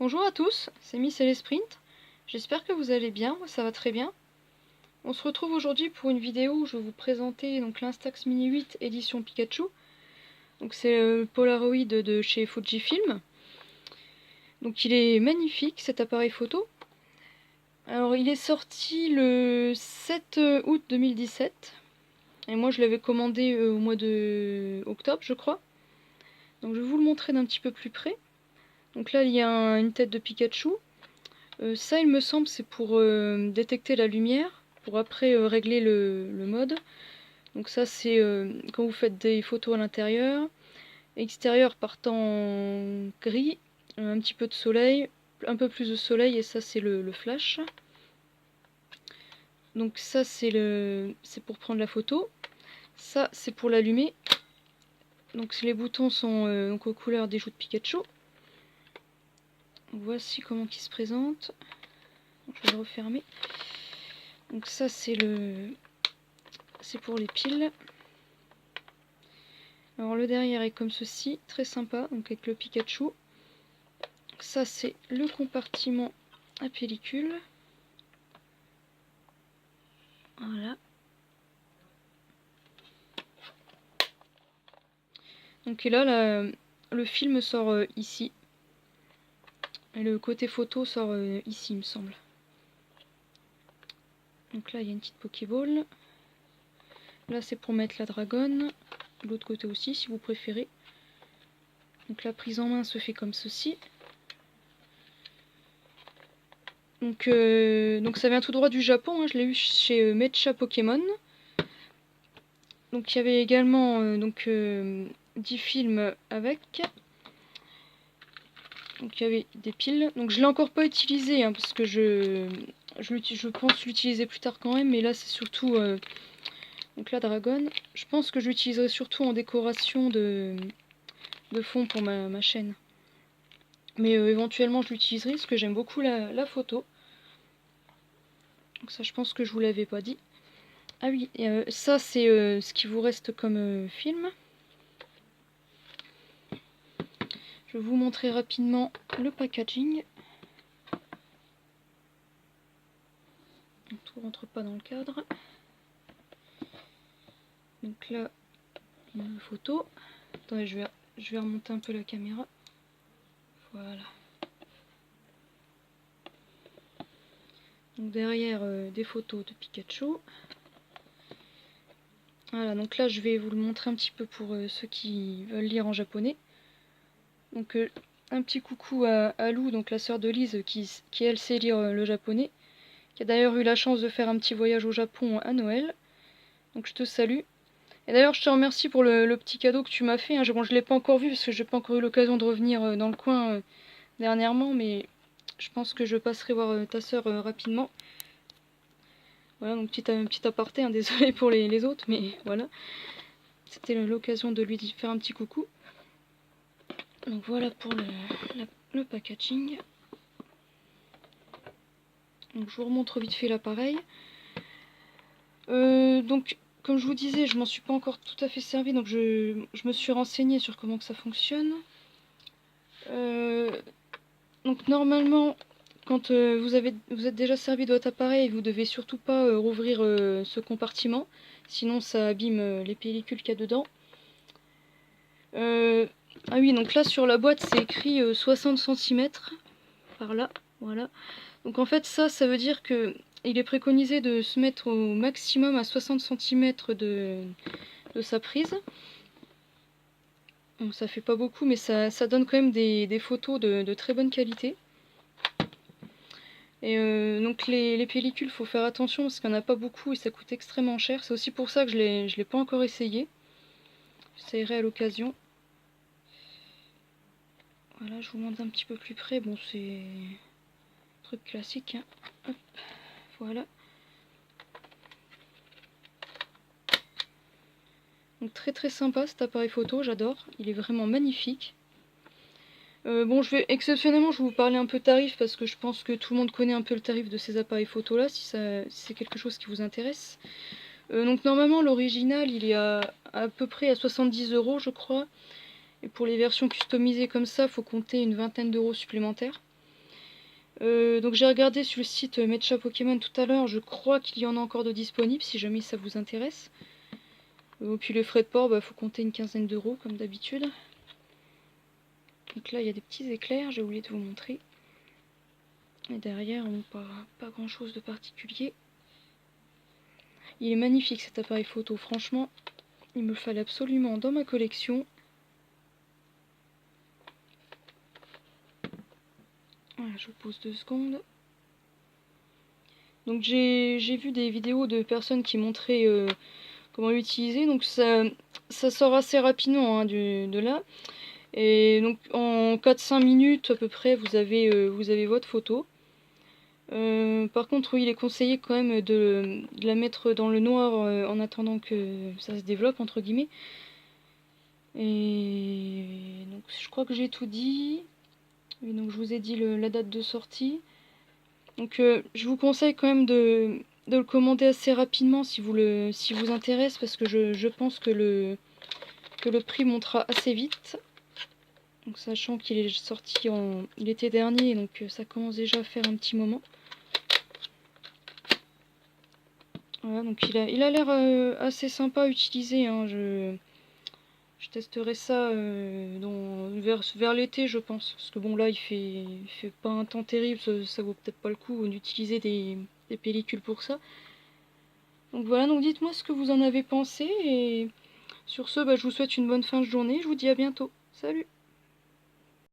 Bonjour à tous, c'est Miss et les Sprint. J'espère que vous allez bien, moi ça va très bien. On se retrouve aujourd'hui pour une vidéo où je vais vous présenter l'Instax Mini 8 édition Pikachu. Donc c'est le Polaroid de chez Fujifilm. Donc il est magnifique cet appareil photo. Alors il est sorti le 7 août 2017. Et moi je l'avais commandé au mois de octobre je crois. Donc je vais vous le montrer d'un petit peu plus près. Donc là il y a une tête de Pikachu. Ça il me semble c'est pour détecter la lumière, pour après régler le mode. Donc ça c'est quand vous faites des photos à l'intérieur. Extérieur partant en gris, un petit peu de soleil, un peu plus de soleil et ça c'est le flash. Donc ça c'est pour prendre la photo. Ça c'est pour l'allumer. Donc les boutons sont donc aux couleurs des joues de Pikachu. Voici comment il se présente. Donc, je vais le refermer. Donc ça c'est pour les piles. Alors le derrière est comme ceci, très sympa, donc avec le Pikachu. Ça c'est le compartiment à pellicule. Voilà. Donc et là, le film sort ici. Et le côté photo sort ici, il me semble. Donc là, il y a une petite Pokéball. Là, c'est pour mettre la dragonne. De l'autre côté aussi, si vous préférez. Donc la prise en main se fait comme ceci. Donc ça vient tout droit du Japon. Hein. Je l'ai eu chez Mecha Pokémon. Donc il y avait également 10 films avec. Donc il y avait des piles. Donc je l'ai encore pas utilisé hein, parce que je pense l'utiliser plus tard quand même. Mais là c'est surtout donc la dragonne. Je pense que je l'utiliserai surtout en décoration de fond pour ma chaîne. Mais éventuellement je l'utiliserai parce que j'aime beaucoup la photo. Donc ça je pense que je vous l'avais pas dit. Ah oui, ça c'est ce qui vous reste comme film. Je vais vous montrer rapidement le packaging. Tout rentre pas dans le cadre. Donc là, une photo. Attendez, je vais remonter un peu la caméra. Voilà. Donc derrière, des photos de Pikachu. Voilà, donc là je vais vous le montrer un petit peu pour ceux qui veulent lire en japonais. Donc un petit coucou à Lou, donc la sœur de Lise, qui elle sait lire le japonais. Qui a d'ailleurs eu la chance de faire un petit voyage au Japon à Noël. Donc je te salue. Et d'ailleurs je te remercie pour le petit cadeau que tu m'as fait. Hein. Bon, je l'ai pas encore vu parce que j'ai pas encore eu l'occasion de revenir dans le coin dernièrement. Mais je pense que je passerai voir ta sœur rapidement. Voilà, donc petit aparté, hein, désolé pour les autres, mais voilà. C'était l'occasion de lui faire un petit coucou. Donc voilà pour le packaging. Donc je vous remontre vite fait l'appareil. Donc comme je vous disais, je m'en suis pas encore tout à fait servi, donc je me suis renseignée sur comment que ça fonctionne. Donc normalement, quand vous êtes déjà servi de votre appareil, vous devez surtout pas rouvrir ce compartiment, sinon ça abîme les pellicules qu'il y a dedans. Ah oui, donc là sur la boîte c'est écrit 60 cm par là, voilà. Donc en fait ça veut dire que il est préconisé de se mettre au maximum à 60 cm de sa prise. Bon, ça fait pas beaucoup mais ça donne quand même des photos de très bonne qualité. Et donc les pellicules, faut faire attention parce qu'il n'y en a pas beaucoup et ça coûte extrêmement cher. C'est aussi pour ça que je l'ai pas encore essayé. J'essayerai à l'occasion. Voilà, je vous montre un petit peu plus près. Bon, c'est un truc classique. Hein. Hop, voilà. Donc très très sympa cet appareil photo, j'adore. Il est vraiment magnifique. Bon, exceptionnellement, je vais vous parler un peu tarif parce que je pense que tout le monde connaît un peu le tarif de ces appareils photo là, si c'est quelque chose qui vous intéresse. Donc normalement, l'original, il est à peu près à 70 € je crois. Et pour les versions customisées comme ça, faut compter une vingtaine d'euros supplémentaires. Donc j'ai regardé sur le site Mecha Pokémon tout à l'heure, je crois qu'il y en a encore de disponibles si jamais ça vous intéresse. Puis les frais de port, faut compter une quinzaine d'euros comme d'habitude. Donc là il y a des petits éclairs, j'ai oublié de vous montrer. Et derrière, pas grand chose de particulier. Il est magnifique cet appareil photo, franchement, il me le fallait absolument dans ma collection. Voilà, je pose 2 secondes. Donc j'ai vu des vidéos de personnes qui montraient comment l'utiliser, donc ça sort assez rapidement hein, de là. Et donc en 4-5 minutes à peu près, vous avez votre photo. Par contre, oui, il est conseillé quand même de la mettre dans le noir en attendant que ça se développe, entre guillemets. Et donc je crois que j'ai tout dit. Et donc je vous ai dit la date de sortie. Donc je vous conseille quand même de le commander assez rapidement si vous intéresse, parce que je pense que le prix montera assez vite. Donc sachant qu'il est sorti l'été dernier, donc ça commence déjà à faire un petit moment. Voilà, donc il a l'air assez sympa à utiliser. Hein. Je testerai ça vers l'été, je pense. Parce que bon, là, il fait pas un temps terrible, ça vaut peut-être pas le coup d'utiliser des pellicules pour ça. Donc voilà, donc dites-moi ce que vous en avez pensé. Et sur ce, je vous souhaite une bonne fin de journée. Je vous dis à bientôt. Salut!